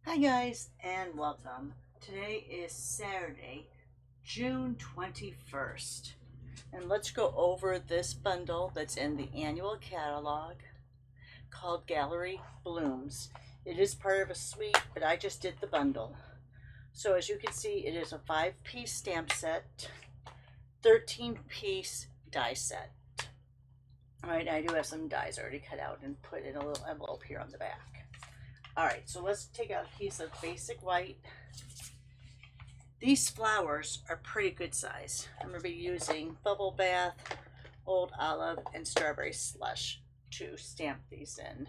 Hi guys and welcome. Today is Saturday, June 21st. And let's go over this bundle that's in the annual catalog called Gallery Blooms. It is part of a suite, but I just did the bundle. So as you can see, it is a 5-piece stamp set, 13-piece die set. Alright, I do have some dies already cut out and put in a little envelope here on the back. Alright, so let's take out a piece of basic white. These flowers are pretty good size. I'm going to be using Bubble Bath, Old Olive, and Strawberry Slush to stamp these in.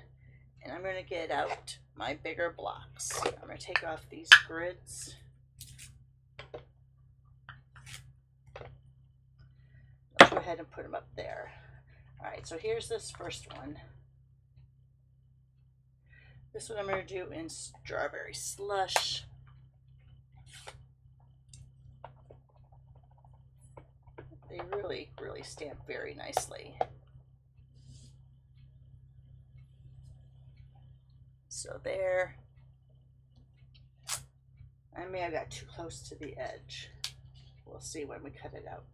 And I'm going to get out my bigger blocks. I'm going to take off these grids. I'll go ahead and put them up there. Alright, so here's this first one. This one I'm going to do in Strawberry Slush. They really stamp very nicely. So there. I may have got too close to the edge. We'll see when we cut it out.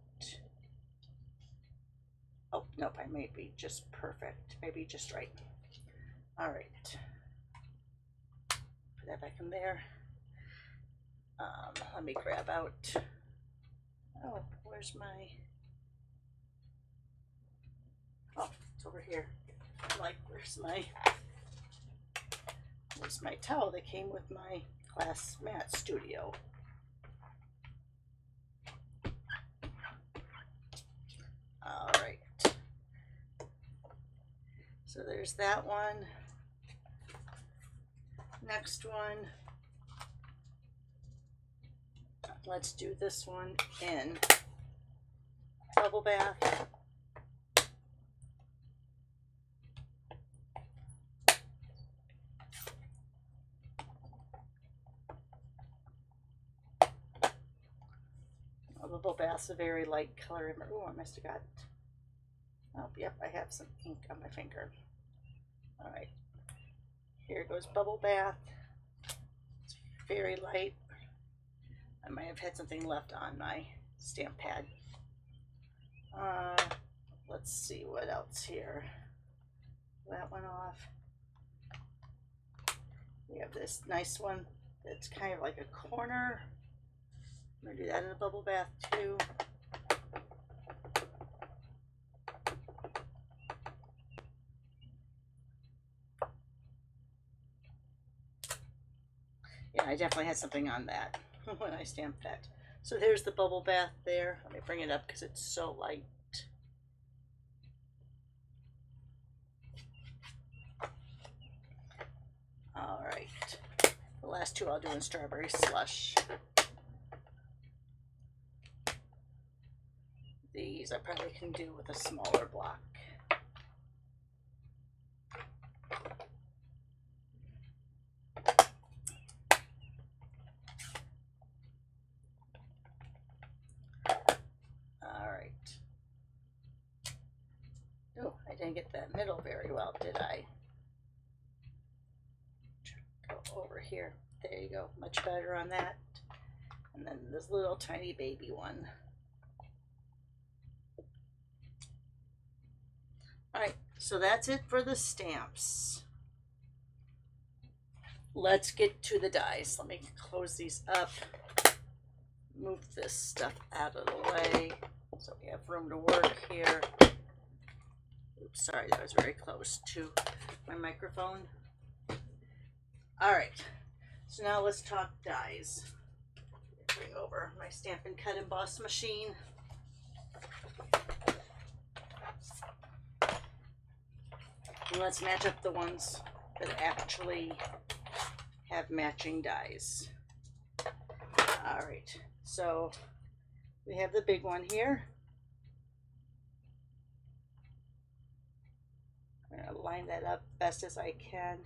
Oh, nope, I may be just perfect. Maybe just right. All right. Put that back in there. Let me grab out. Oh, where's my... Oh, it's over here. I'm like, where's my towel that came with my Class Mat Studio? All right. So there's that one. Next one. Let's do this one in Bubble Bath. Bubble Bath's a very light color. Oh, I must have got, oh, yep, I have some ink on my finger. All right, here goes Bubble Bath. It's very light. I might have had something left on my stamp pad. Let's see what else here. That one off. We have this nice one that's kind of like a corner. I'm going to do that in the Bubble Bath too. Yeah, I definitely had something on that when I stamped that. So there's the Bubble Bath there. Let me bring it up because it's so light. All right. The last two I'll do in Strawberry Slush. These I probably can do with a smaller block. Alright. Oh, I didn't get that middle very well, did I? Go over here. There you go. Much better on that. And then this little tiny baby one. Alright, so that's it for the stamps. Let's get to the dies. Let me close these up. Move this stuff out of the way so we have room to work here. Oops, sorry, that was very close to my microphone. Alright, so now let's talk dies. Bring over my Stampin' Cut Emboss machine. And let's match up the ones that actually have matching dies. Alright, so we have the big one here. I'm going to line that up best as I can.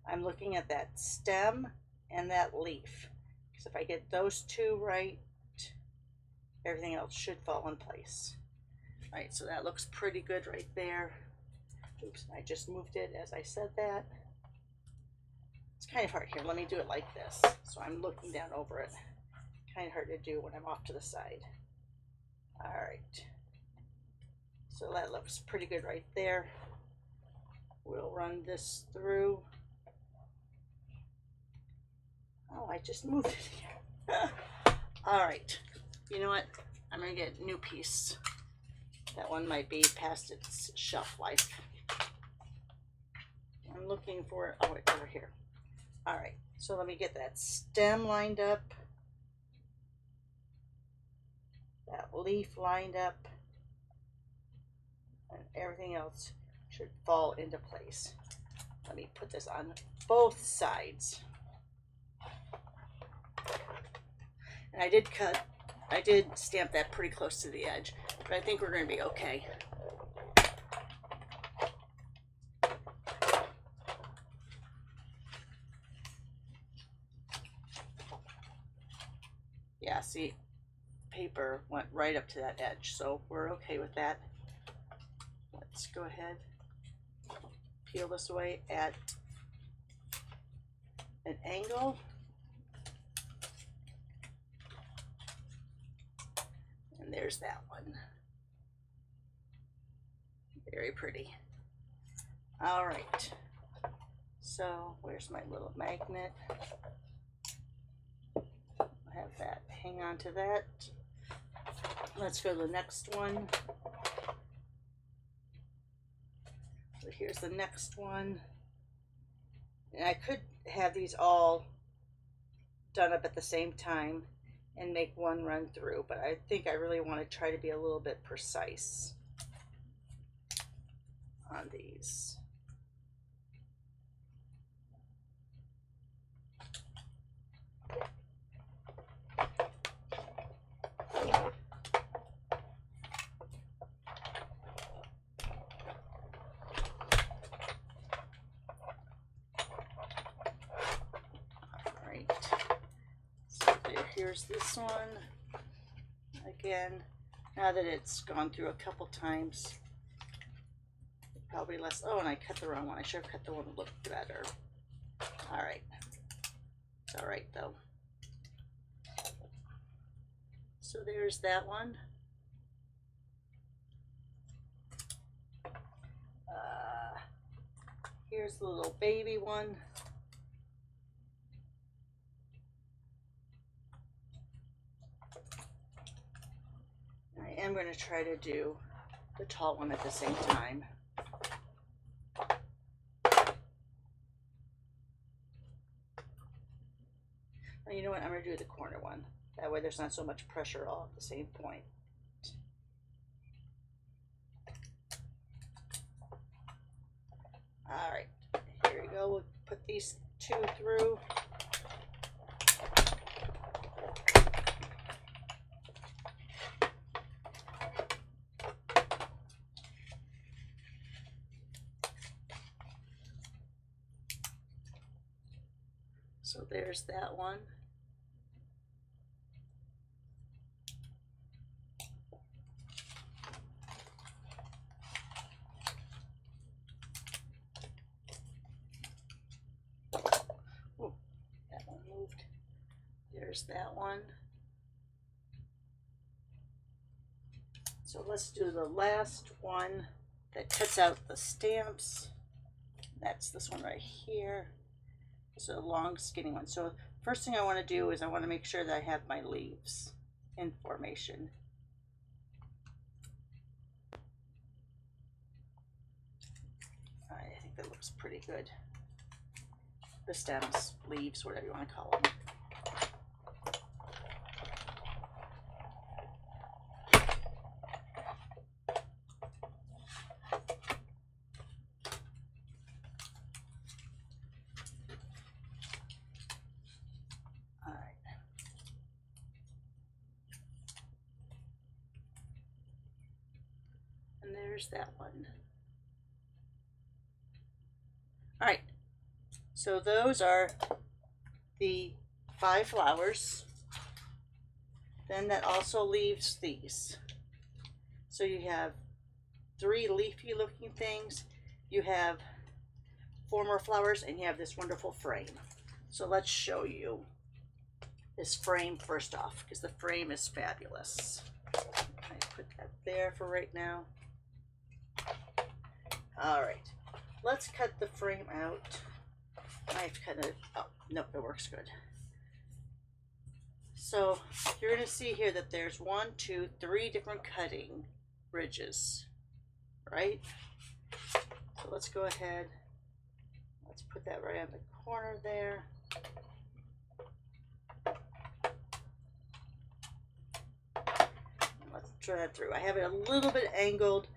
I'm looking at that stem and that leaf. Because if I get those two right, everything else should fall in place. Alright, so that looks pretty good right there. Oops, I just moved it as I said that. It's kind of hard here. Let me do it like this. So I'm looking down over it. Kind of hard to do when I'm off to the side. All right. So that looks pretty good right there. We'll run this through. Oh, I just moved it here. All right. You know what? I'm going to get a new piece. That one might be past its shelf life. I'm looking for it. Oh, it's over here. All right. So let me get that stem lined up. That leaf lined up. And everything else should fall into place. Let me put this on both sides. And I did stamp that pretty close to the edge, but I think we're going to be okay. Yeah, see, paper went right up to that edge, so we're okay with that. Let's go ahead, peel this away at an angle. And there's that one. Very pretty. All right. So where's my little magnet? I have that. Hang on to that. Let's go to the next one. So here's the next one. And I could have these all done up at the same time and make one run through, but I think I really want to try to be a little bit precise on these. Here's this one again. Now that it's gone through a couple times, probably less. Oh, and I cut the wrong one. I should have cut the one that looked better. All right, it's all right though. So there's that one. Here's the little baby one. I am going to try to do the tall one at the same time. And you know what? I'm going to do the corner one. That way there's not so much pressure all at the same point. All right, here we go. We'll put these two through. So there's that one. Oh, that one moved. There's that one. So let's do the last one that cuts out the stamps. That's this one right here. It's a long skinny one. So first thing I want to do is I want to make sure that I have my leaves in formation. I think that looks pretty good. The stems, leaves, whatever you want to call them. There's that one. All right, so those are the 5 flowers. Then that also leaves these. So you have 3 leafy looking things. You have 4 more flowers, and you have this wonderful frame. So let's show you this frame first off, because the frame is fabulous. I put that there for right now. All right, let's cut the frame out. I have to cut it. Oh, no, it works good. So you're going to see here that there's 1, 2, 3 different cutting ridges, right? So let's go ahead. Let's put that right on the corner there. Let's try that through. I have it a little bit angled,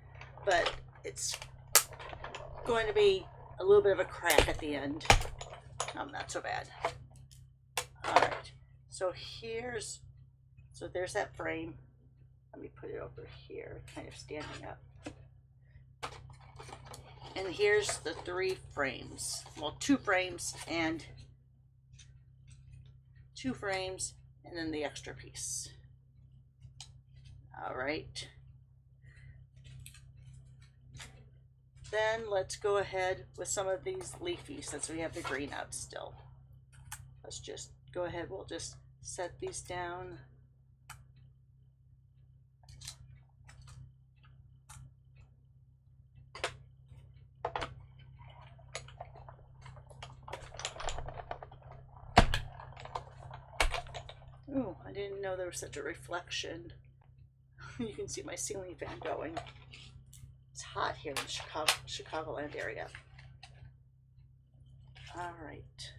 but it's going to be a little bit of a crack at the end. Not so bad. All right, so there's that frame. Let me put it over here, kind of standing up. And here's the 3 frames. Well, 2 frames and then the extra piece. All right. Then let's go ahead with some of these leafy, since we have the green out still. Let's just go ahead, we'll just set these down. Ooh, I didn't know there was such a reflection. You can see my ceiling fan going. It's hot here in the Chicagoland area. All right,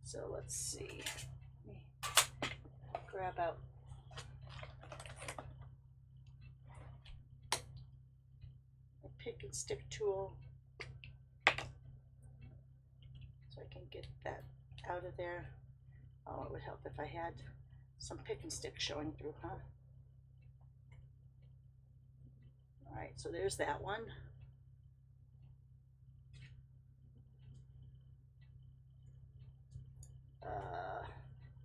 so let's see. Let me grab out a pick and stick tool so I can get that out of there. Oh, it would help if I had some pick and stick showing through, huh? All right, so there's that one.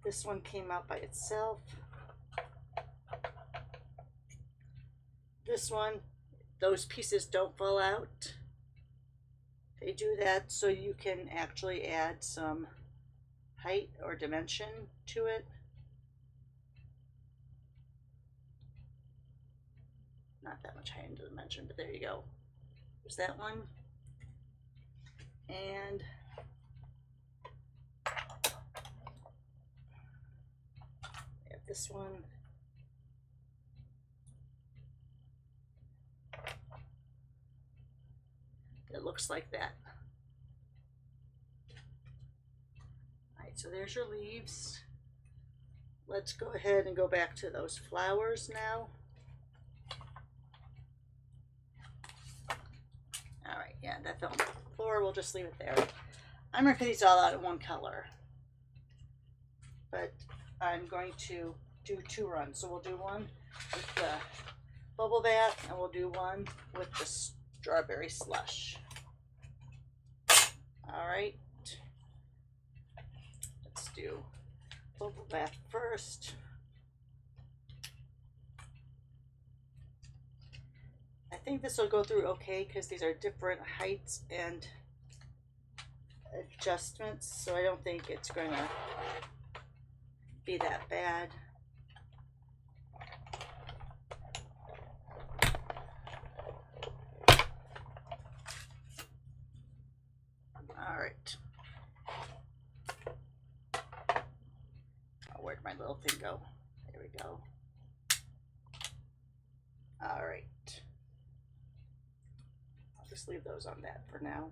This one came out by itself. This one, those pieces don't fall out. They do that so you can actually add some height or dimension to it. Not that much height and dimension, but there you go. There's that one. And I have this one. It looks like that. All right, so there's your leaves. Let's go ahead and go back to those flowers now. All right, yeah, that fell on the floor. We'll just leave it there. I'm going to put these all out in one color, but I'm going to do 2 runs. So we'll do one with the bubble bath, and we'll do one with the strawberry slush. All right, let's do bubble bath first. I think this will go through okay because these are different heights and adjustments, so I don't think it's going to be that bad. All right. Oh, where'd my little thing go? There we go. All right. I'll just leave those on that for now.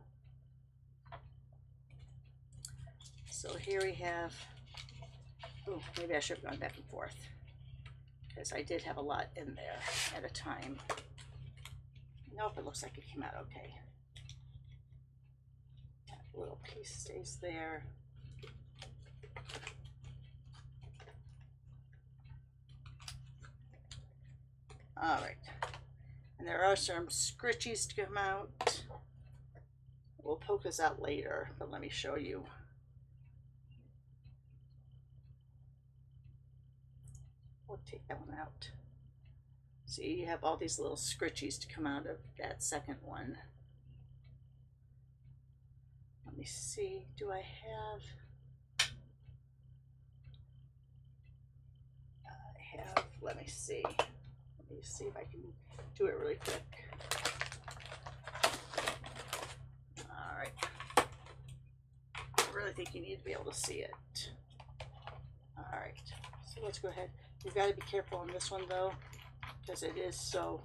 So here we have, oh, maybe I should have gone back and forth because I did have a lot in there at a time. Nope, it looks like it came out okay. That little piece stays there. All right, and there are some scritchies to come out. We'll poke this out later, but let me show you. We'll take that one out. See, you have all these little scritchies to come out of that second one. Let me see, do I have, let me see if I can do it really quick. All right, I really think you need to be able to see it. All right, so let's go ahead. You've got to be careful on this one though, because it is so,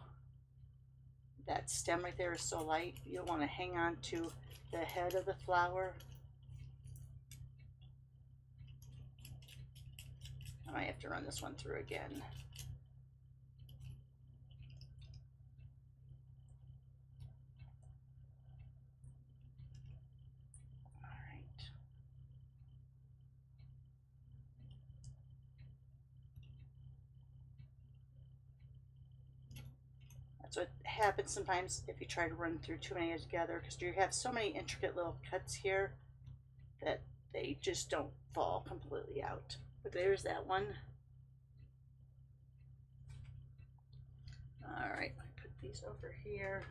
that stem right there is so light. You'll want to hang on to the head of the flower. I might have to run this one through again. All right. That's what happens sometimes if you try to run through too many together, because you have so many intricate little cuts here that they just don't fall completely out. But there's that one. All right, let me put these over here.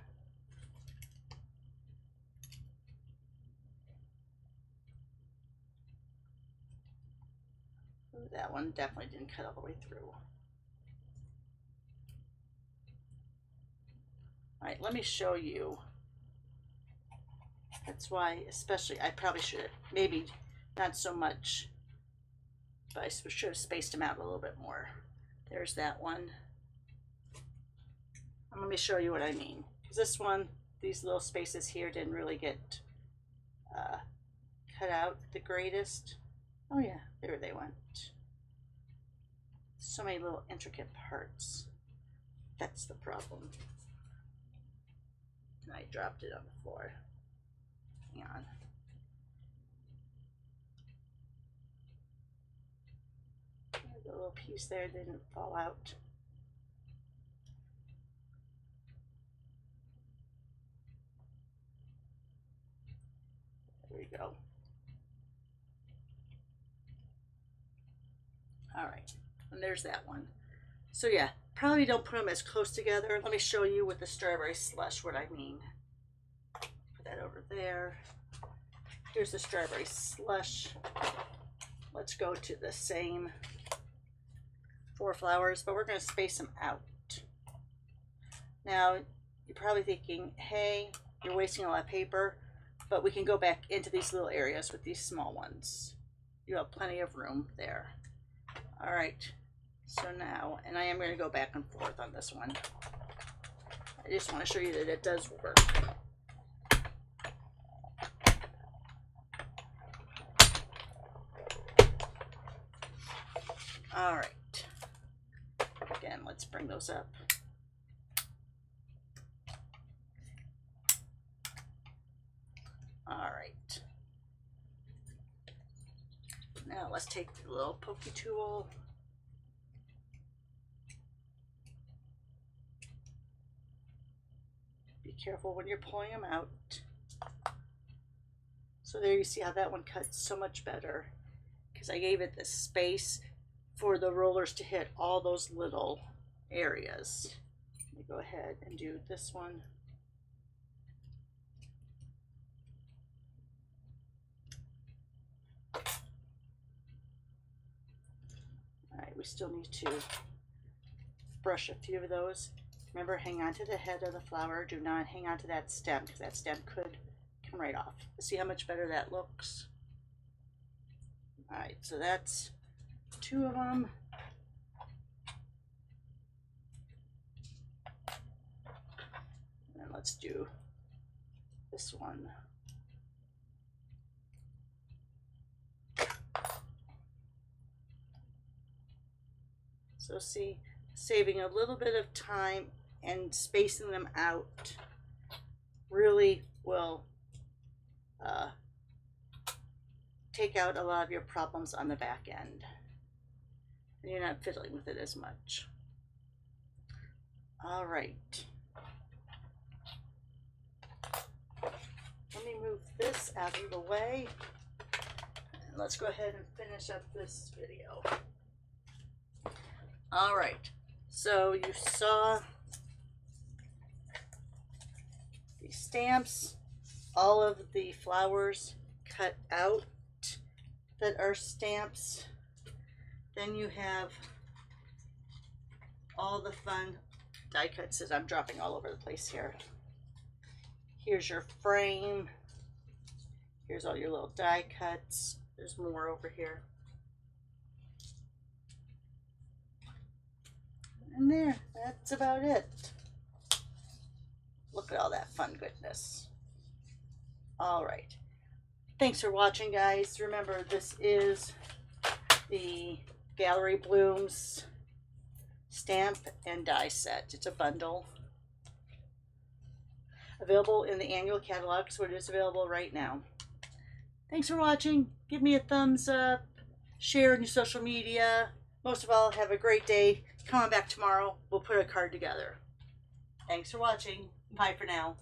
Ooh, that one definitely didn't cut all the way through. All right, let me show you. That's why, especially, I probably should, maybe not so much, but I should have spaced them out a little bit more. There's that one. And let me show you what I mean. Because this one, these little spaces here didn't really get cut out the greatest. Oh yeah, there they went. So many little intricate parts. That's the problem. And I dropped it on the floor. Hang on. The little piece there didn't fall out. There we go. All right, and there's that one. So yeah, probably don't put them as close together. Let me show you with the strawberry slush what I mean. Put that over there. Here's the strawberry slush. Let's go to the same 4 flowers, but we're going to space them out. Now, you're probably thinking, hey, you're wasting a lot of paper, but we can go back into these little areas with these small ones. You have plenty of room there. All right, so now, and I am going to go back and forth on this one. I just want to show you that it does work. All right, again, let's bring those up. All right, now let's take the little pokey tool. Be careful when you're pulling them out. So there you see how that one cuts so much better, because I gave it the space for the rollers to hit all those little areas. Let me go ahead and do this one. All right, we still need to brush a few of those. Remember, hang on to the head of the flower. Do not hang on to that stem, because that stem could come right off. See how much better that looks? All right, so that's 2 of them. And then let's do this one. So see, saving a little bit of time and spacing them out really will take out a lot of your problems on the back end. And you're not fiddling with it as much. All right. Let me move this out of the way. And let's go ahead and finish up this video. All right. So you saw the stamps, all of the flowers. cut out that are stamps. Then you have all the fun die cuts that I'm dropping all over the place here. Here's your frame. Here's all your little die cuts. There's more over here. And there, that's about it. Look at all that fun goodness. All right. Thanks for watching, guys. Remember, this is the Gallery Blooms stamp and die set. It's a bundle. Available in the annual catalog, so it is available right now. Thanks for watching. Give me a thumbs up. Share in your social media. Most of all, have a great day. Come on back tomorrow. We'll put a card together. Thanks for watching. Bye for now.